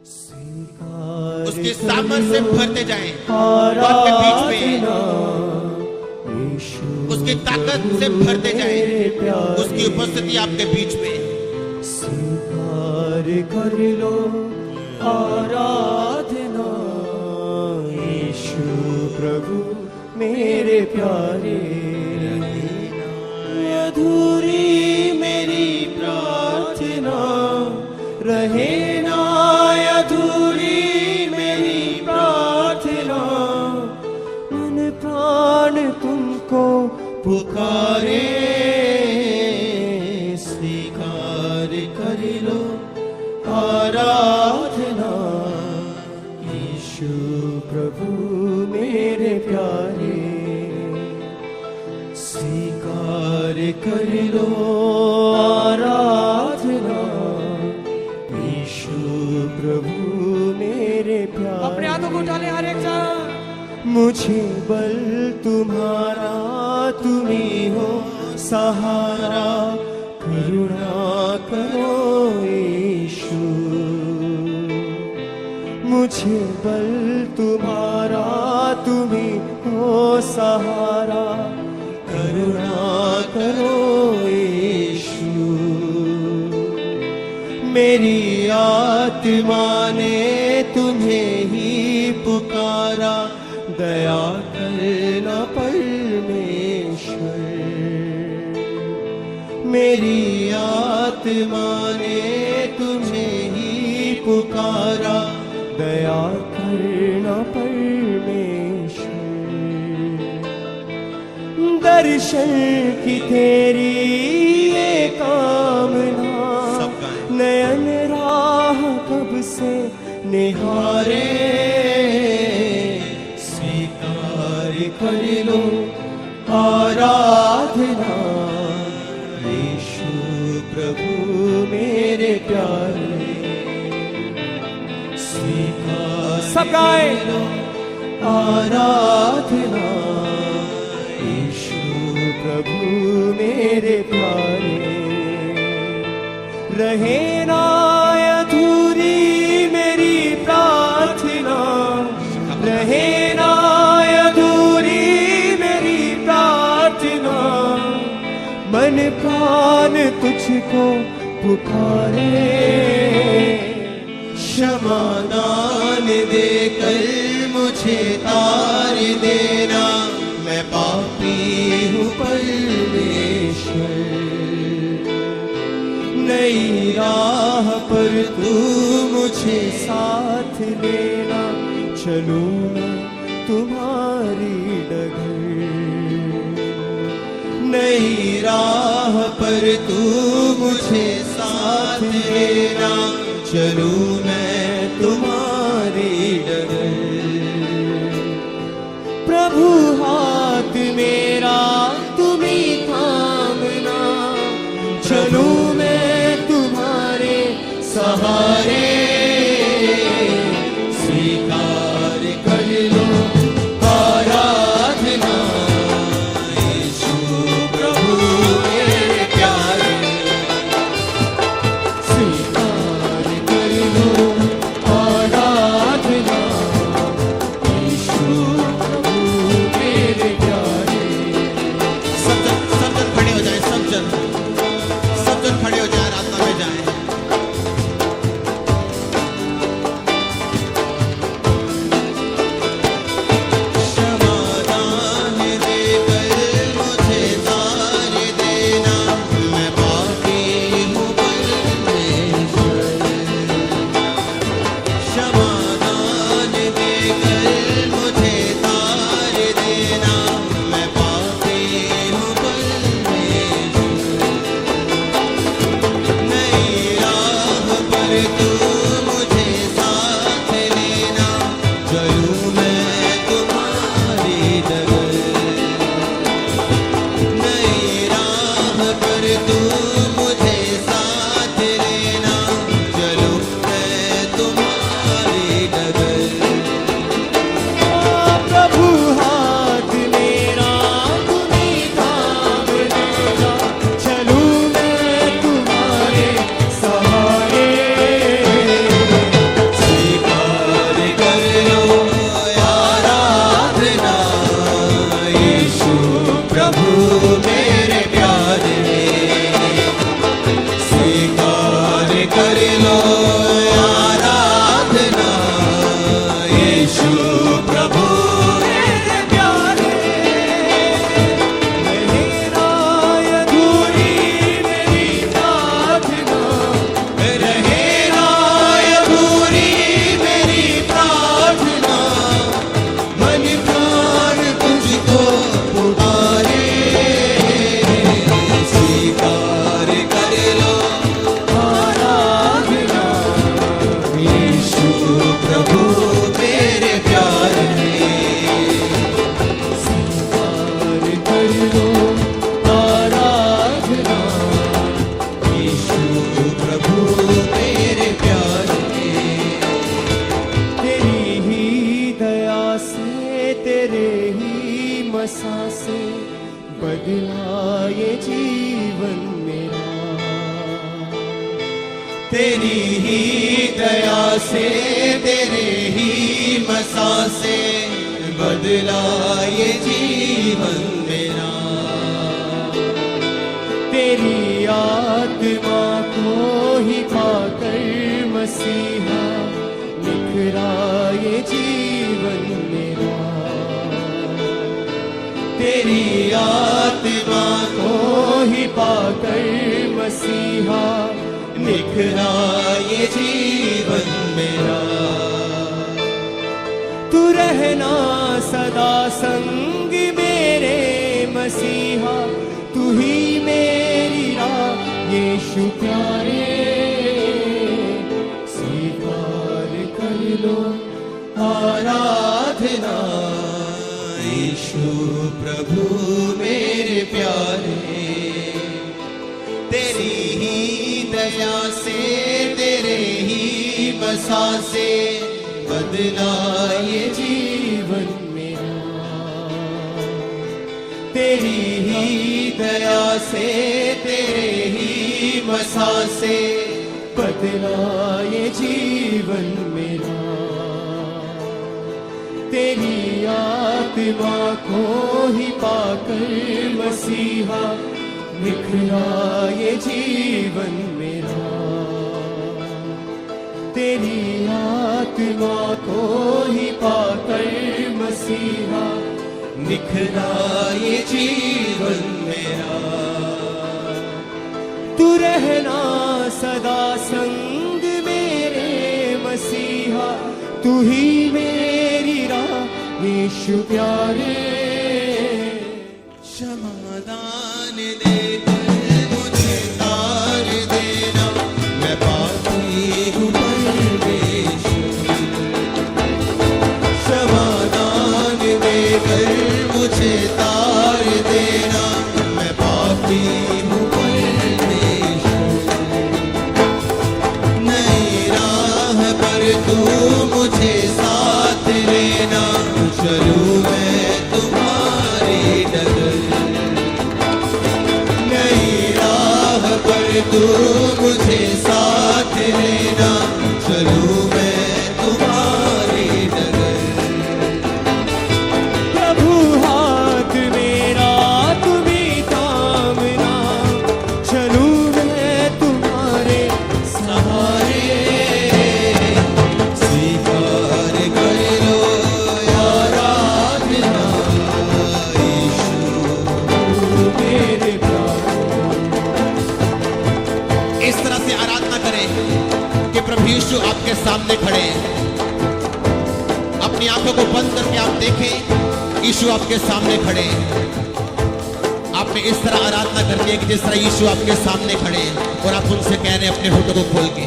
उसके सामर्थ्य से भरते जाएं आपके बीच में, उसकी ताकत से भरते जाएं, उसकी उपस्थिति आपके बीच में। स्वीकार कर लो आराधना यीशु प्रभु मेरे प्यारे। अधूरी मेरी प्रार्थना रहे ना, अधूरी मेरी प्रार्थना। मन प्राण तुमको पुकारे, स्वीकार कर लो आराधना यीशु प्रभु मेरे प्यारे। स्वीकार कर लो आराधना यीशु प्रभु मेरे प्यारे। अपने हाथों को उठा ले हर एक जन। मुझे बल तुम्हारा, तुम ही हो सहारा, करुणा करो यीशु। मुझे बल तुम्हारा, तुम ही हो सहारा, करुणा करो यीशु। मेरी आत्मा ने तुम्हें ही पुकारा, दया करना परमेश्वर। मेरी आत्मा ने तुम्हें ही पुकारा, दया करना परमेश्वर। दर्शन की तेरी ये कामना, नयन राह कब से निहारे। स्वीकार कर लो आराधना यीशु प्रभु मेरे प्यारे। स्वीकार सब गाए आराधना यीशु प्रभु मेरे प्यारे। रहे ना अधूरी मेरी प्रार्थना, रहे ना अधूरी मेरी प्रार्थना। मन प्राण तुझको पुकारे, क्षमा दान देकर मुझे तार देना। मैं पापी हूँ परमेश्वर, नई राह पर तू मुझे साथ लेना। चलूं मैं तुम्हारी डगर, नई राह पर तू मुझे साथ लेना। चलूं मैं तुम्हारी डगर। प्रभु हाथ मेरा तुम ही थामना, चलूं मैं तुम्हारे सहारे। स्वीकार कर लो आराधना यीशु प्रभु मेरे प्यारे। स्वीकार कर लो तेरी ही दया से तेरे ही मसा से बदला ये जीवन मेरा। तेरी आत्मा को ही पाकर मसीहा निखरा ये जीवन मेरा। तेरी आत्मा को ही पाकर मसीहा निखरा ये जीवन मेरा। तू रहना सदा संग मेरे मसीहा, तू ही मेरी राह यीशु प्यारे। स्वीकार कर लो आराधना यीशु प्रभु मेरे प्यारे। तेरी ही दया से तेरे ही बसा से बदला ये जीवन मेरा। तेरी ही दया से तेरे ही बसा से बदला ये जीवन मेरा। तेरी आत्मा को ही पाकर मसीहा निखरा ये जीवन मेरा। तेरी आत्मा को ही पाकर मसीहा निखरा ये जीवन मेरा। तू रहना सदा संग मेरे मसीहा, तू ही मेरी राह यीशु प्यारे। क्षमादान देकर मुझे तार देना, मैं पापी हूँ परमेश्वर। क्षमादान देकर मुझे तार देना, मैं पापी हूँ परमेश्वर। नई राह पर तू मुझे साथ लेना, चलूं मैं तुम्हारी डगर। नई राह पर तू मुझे साथ लेना, चलूं मैं तुम्हारी डगर। प्रभु हाथ मेरा तुम्हीं थामना, चलूं मैं तुम्हारे सहारे। स्वीकार कर लो आराधना यीशु मेरे प्यारे। इस तरह से आराधना करें कि प्रभु यीशु आपके सामने खड़े हैं। अपनी आंखों को बंद करके आप देखें, यीशु आपके सामने खड़े हैं। आपने इस तरह आराधना करनी है कि जिस तरह यीशु आपके सामने खड़े हैं और आप उनसे कह रहे हैं अपने होठों को खोल के,